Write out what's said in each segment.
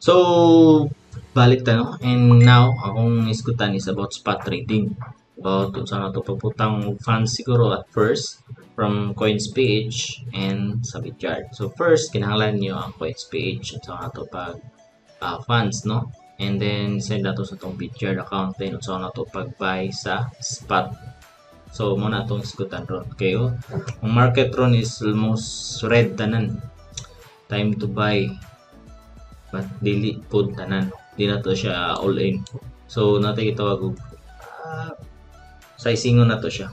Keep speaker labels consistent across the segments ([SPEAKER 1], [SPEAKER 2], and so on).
[SPEAKER 1] So, balik tayo. And now, akong iskutan is about spot trading. About kung saan ito paputang funds siguro at first from Coins PH and sa Bityard. So, first, kinahanglan nyo ang Coins PH at saan ito pag funds, no? And then, send na to sa itong Bityard account. Then, at saan ito pag-buy sa spot. So, muna itong iskutan ron. Okay, oh. Ang market ron is almost red tanan. Time to buy. But dili pod tanan, di na to siya all in. So natay gitawag og sizingon na to siya,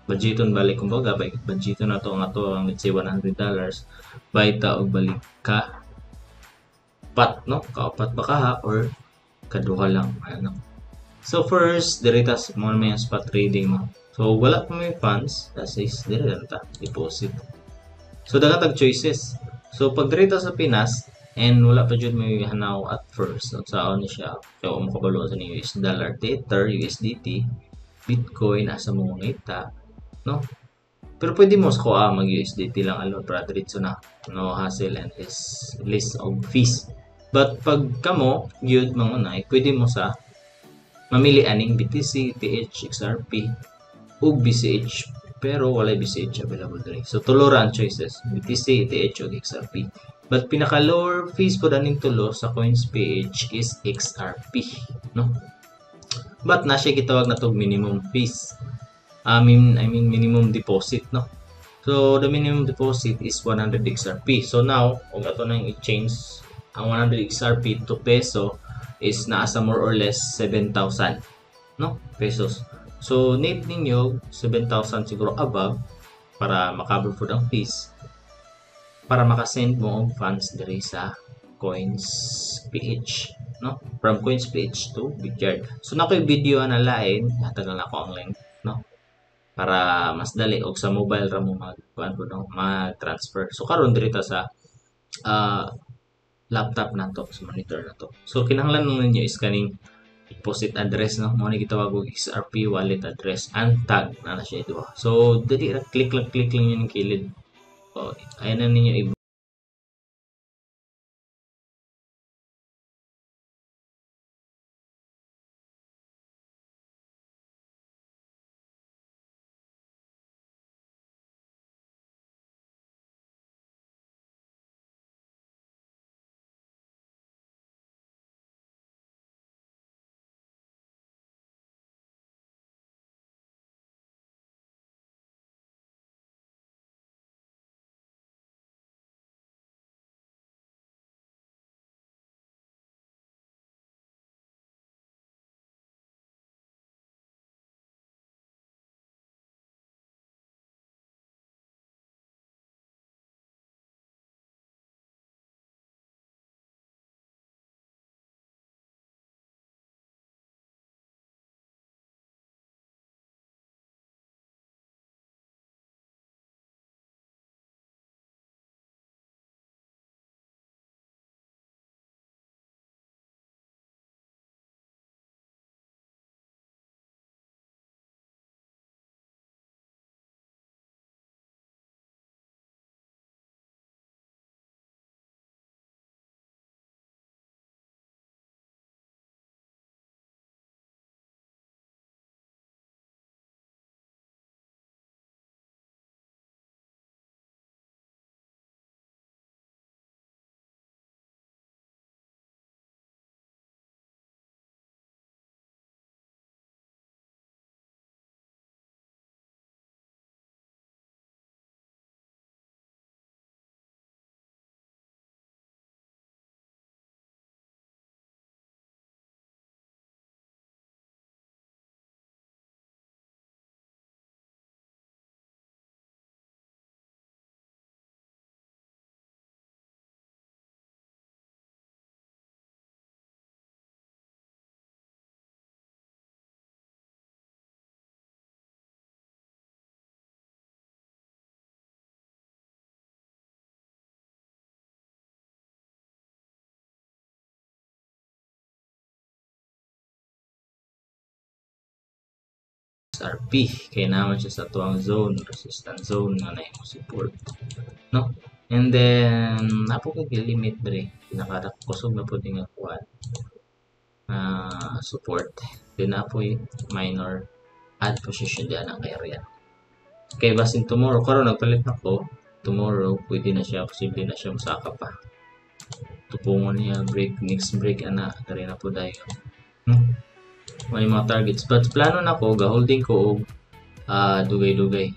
[SPEAKER 1] budgeton balik kumbaga budgeton na to ang ato ang let's say $100, buy ta og balik ka pat, no, kaupat ba kaha or kaduha lang ano. So first direta mo may spot trading, no. So wala pa may funds, that is direta deposit. So dagatag choices. So pag direta sa Pinas and wala pa jud may hanaw at first, at saon ni siya kaya mo kabalo sa ni US dollar, Tether, USDT, Bitcoin asa mo ngita, no. Pero pwede mo sa mag USDT lang alone para diretso na, no hassle and list of fees. But pag kamo gyud mangunay, pwede mo sa mamili aning BTC, ETH, XRP ug BCH, pero walay BCH available diri. So tulo ra ang choices, BTC, ETH ug XRP. But pinaka lower fees po daning tulo sa Coins PH is XRP, no? But na siya gitawag na tog minimum fees. I mean minimum deposit, no? So the minimum deposit is 100 XRP. So now, kung ato nang i-change ang 100 XRP to peso is naasa more or less 7,000, no, pesos. So need ninyo 7,000 siguro above para makabover food ang fees, para makasend mo ang funds diri sa Coins PH, no, from Coins PH to Bityard. So na ko'y video na lain, hatagal na ako ang link, no, para mas dali og sa mobile ra mo mag-transfer. So karon diri ta sa uh, laptop na to, sa monitor na to. So kinahanglan mo ninyo is kaning deposit address, no, mo ni gitawag og XRP wallet address and tag na siya ito. So dili ra click lang yun yung kilid. So ayan na ninyo XRP kay naman siya sa tuwang zone, resistance zone nga na support, no. And then napo ko limit dre pinakadak kusog na pud nga kuan support. Then napo minor add position diyan ang area. Okay, basin tomorrow karon nagpalit na ko. Tomorrow pwede na siya, posible na siya masaka pa. Tupungon niya break, next break ana diri na po dayon. May mga targets but plano na ko ga-holding ko og dugay-dugay.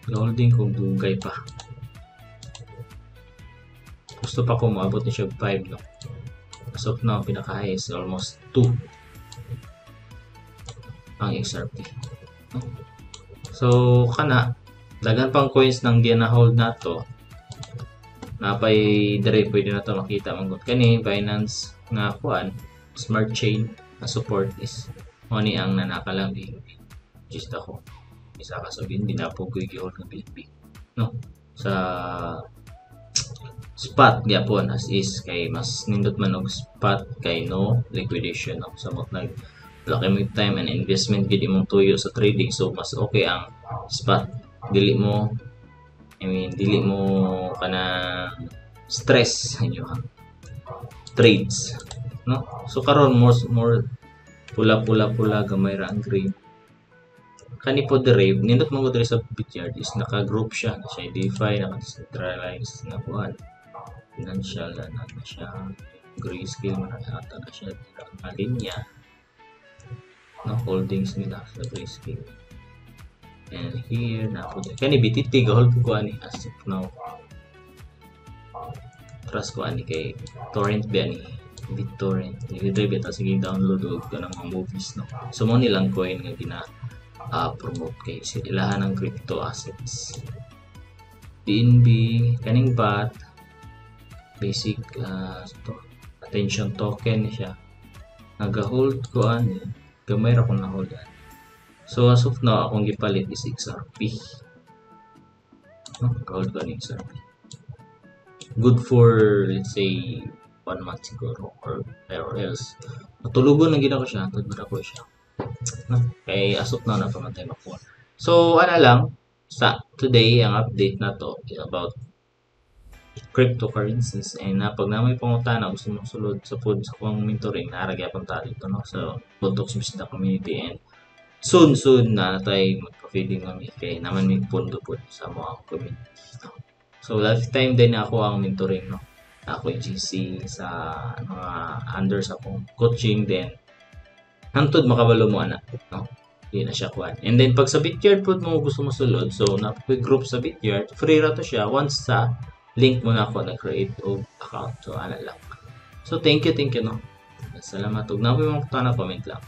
[SPEAKER 1] Ga-holding ko dugay pa. Gusto pa ko maabot ni siya 5 no. As of now pinaka-high is almost 2 ang XRP. No? So kana dagan pang coins nang di na hold nato. Napay dire pwede na to makita manggut kani Binance nga kuan smart chain na support is money ang nanaka lang di just ako isa ka sabihin di na po ko i-hold ng BNB no sa spot gyapon as is kay mas nindot man og spot kay no liquidation no samot nag laki mo time and investment gid imong tuyo sa trading so mas okay ang spot dili mo kana stress inyo trades no so karon more pula gamay ra ang green kani po derive nindot mo diri sa Bityard is naka-group siya na siya DeFi naka-decentralized na kuan financial na siya grayscale man ata na siya ang linya na holdings nila sa grayscale. And here na po kani BTT hold ko ani as of now trust ko ani kay torrent ba ni BitTorrent i-drive ito sige download og kanang mga movies no so mo nilang coin nga gina promote kay ilahan ng crypto assets BNB kaning BAT basic attention token siya naga-hold ko ani gamay ra ko na hold ani. So as of now, akong gipalit is XRP. Hold ko ni XRP. Good for, let's say, 1 month siguro or else. Matulugon na gina ko siya. Tagod ko siya. Kay as of now, napamatay makuha. So, lang, sa today, ang update na to is about cryptocurrencies. And pag na may pangutana, gusto mong sulod sa food sa kong mentoring, naragyapan tayo dito no? So, Buntok Subsida Community and soon na tayo magpa-feeding kami kay naman may pondo po sa mga community. So lifetime din ako ang mentoring no. Ako yung GC sa mga under sa akong coaching din. Hantod makabalo mo anak no. Di na siya kuan. And then pag sa Bityard po mo gusto mo sulod, so group sa Bityard, free ra to siya once sa link mo na ako na-create og account. So ana lang. So thank you no. Salamat ug na mo mga comment lang.